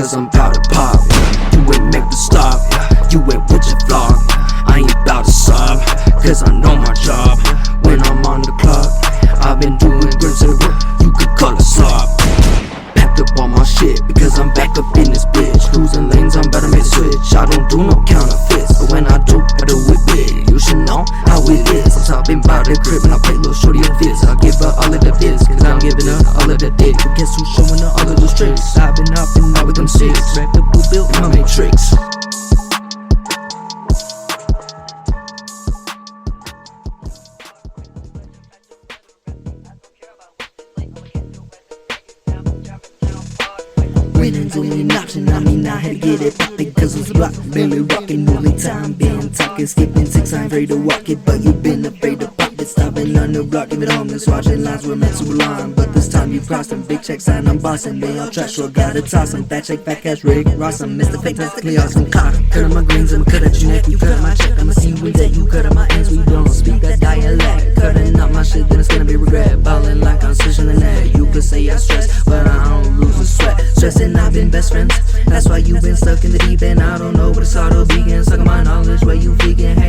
cause I'm bout to pop. You ain't make the stop, you ain't with your vlog. I ain't bout to sob, cause I know my job. When I'm on the clock, I've been doing grins and work, you could call it sob. Packed up all my shit, because I'm back up in this bitch. Cruising lanes, I'm about to make a switch. I don't do no counterfeits, but when I do it big. You should know how it is. Since I've been by the crib and I play little shorty of this, I give her all of the biz, cause I'm giving her all of the dick. But guess who's showing her all of those tricks? I've been hopping out with them six, racked up blue bill in my matrix. Winning's only an option, I mean I had to get it poppin' cause it's blocked. Barely rockin', only time been talking. Skipping 6, I ain't afraid to walk it, but you been afraid to pop it. Stopping on the block, give it homeless, watching lines were meant to alarm. But this time you crossed them, big checks and I'm bossing. They all trash, sure gotta toss them. Fat check, fat cash, Rick Ross, I'm Mr. Fake, technically awesome. Cut up my greens, I'ma cut at your neck. You cut up my check, I'ma see you in debt. You cut up my ends, we don't speak that dialect. Cutting up my shit, then it's gonna be regret. Ballin' like I'm switching the net. You could say I stress, but I don't lose a sweat. Stressing, I've been best friends, that's why you been stuck in the deep end. I don't know, but it's all to begin. Suck on my knowledge, where you vegan.